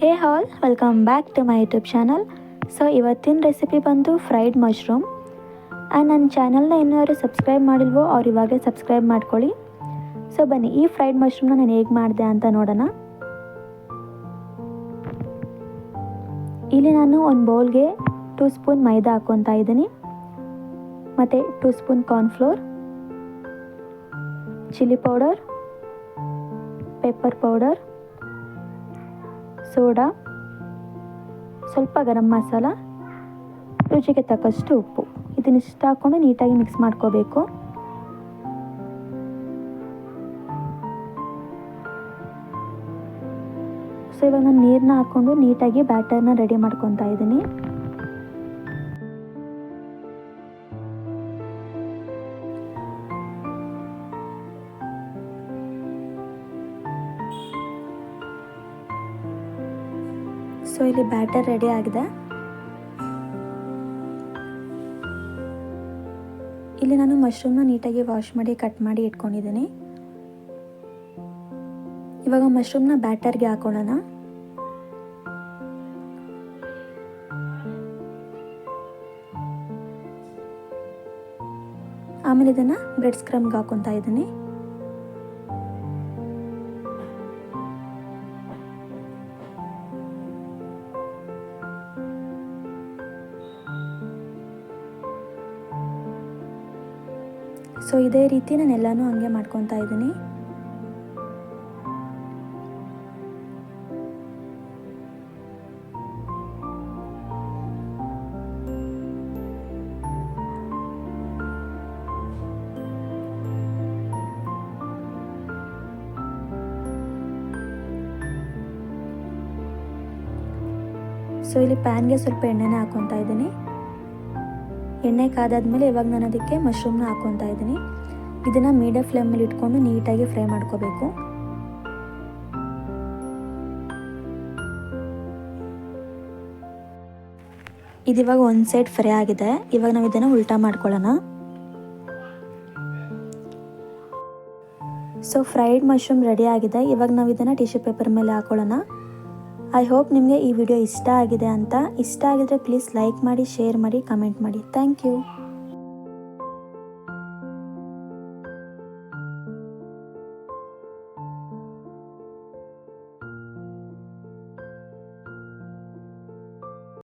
Hey all, welcome back to my YouTube channel. So ಇವತ್ತಿನ recipe ಬಂದು fried mushroom. And ನನ್ನ ಚಾನಲ್ನ ಇನ್ನೂ ಯಾರು ಸಬ್ಸ್ಕ್ರೈಬ್ ಮಾಡಿಲ್ವೋ ಅವ್ರು ಇವಾಗಲೇ ಸಬ್ಸ್ಕ್ರೈಬ್ ಮಾಡ್ಕೊಳ್ಳಿ. ಸೊ ಬನ್ನಿ, ಈ ಫ್ರೈಡ್ ಮಶ್ರೂಮ್ನ ನಾನು ಹೇಗೆ ಮಾಡಿದೆ ಅಂತ ನೋಡೋಣ. ಇಲ್ಲಿ ನಾನು ಒಂದು ಬೌಲ್ಗೆ 2 ಸ್ಪೂನ್ ಮೈದಾ ಹಾಕ್ಕೊತಾ ಇದ್ದೀನಿ, ಮತ್ತು 2 spoon cornflour, chilli powder, pepper powder, soda, ಸ್ವಲ್ಪ ಗರಂ ಮಸಾಲ, ರುಚಿಗೆ ತಕ್ಕಷ್ಟು ಉಪ್ಪು, ಇದನ್ನಿಷ್ಟು ಹಾಕ್ಕೊಂಡು ನೀಟಾಗಿ ಮಿಕ್ಸ್ ಮಾಡ್ಕೋಬೇಕು. ಸೊ ಇವಾಗ ನಾನು ನೀರನ್ನ ಹಾಕ್ಕೊಂಡು ನೀಟಾಗಿ ಬ್ಯಾಟರ್ನ ರೆಡಿ ಮಾಡ್ಕೊತಾ ಇದ್ದೀನಿ. ಸೊ ಇಲ್ಲಿ ಬ್ಯಾಟರ್ ರೆಡಿ ಆಗಿದೆ. ಇಲ್ಲಿ ನಾನು ಮಶ್ರೂಮ್ನ ನೀಟಾಗಿ ವಾಶ್ ಮಾಡಿ ಕಟ್ ಮಾಡಿ ಇಟ್ಕೊಂಡಿದ್ದೀನಿ. ಇವಾಗ ಮಶ್ರೂಮ್ನ ಬ್ಯಾಟರ್ಗೆ ಹಾಕೊಳ್ಳೋಣ. ಆಮೇಲೆ ಇದನ್ನು ಬ್ರೆಡ್ ಸ್ಕ್ರಮ್ಗೆ ಹಾಕೊತಾ ಇದ್ದೀನಿ. ಸೊ ಇದೇ ರೀತಿ ನಾನು ಎಲ್ಲನೂ ಹಂಗೆ ಮಾಡ್ಕೊತಾ ಇದ್ದೀನಿ. ಸೊ ಇಲ್ಲಿ ಪ್ಯಾನ್ಗೆ ಸ್ವಲ್ಪ ಎಣ್ಣೆನ ಹಾಕ್ಕೊತಾ ಇದ್ದೀನಿ. ಎಣ್ಣೆ ಕಾದಾದ್ಮೇಲೆ ಇವಾಗ ನಾನು ಅದಕ್ಕೆ ಮಶ್ರೂಮ್ನ ಹಾಕ್ಕೊತಾ ಇದ್ದೀನಿ. ಇದನ್ನು ಮೀಡಿಯಂ ಫ್ಲೇಮಲ್ಲಿ ಇಟ್ಕೊಂಡು ನೀಟಾಗಿ ಫ್ರೈ ಮಾಡ್ಕೋಬೇಕು. ಇದಿವಾಗ ಒಂದು ಸೈಡ್ ಫ್ರೈ ಆಗಿದೆ. ಇವಾಗ ನಾವು ಇದನ್ನು ಉಲ್ಟಾ ಮಾಡ್ಕೊಳ್ಳೋಣ. ಸೊ ಫ್ರೈಡ್ ಮಶ್ರೂಮ್ ರೆಡಿ ಆಗಿದೆ. ಇವಾಗ ನಾವು ಇದನ್ನು ಟಿಶ್ಯೂ ಪೇಪರ್ ಮೇಲೆ ಹಾಕೊಳ್ಳೋಣ. ಐ ಹೋಪ್ ನಿಮಗೆ ಈ ವಿಡಿಯೋ ಇಷ್ಟ ಆಗಿದೆ ಅಂತ. ಇಷ್ಟ ಆಗಿದ್ರೆ ಪ್ಲೀಸ್ ಲೈಕ್ ಮಾಡಿ, ಶೇರ್ ಮಾಡಿ, ಕಮೆಂಟ್ ಮಾಡಿ. Thank you.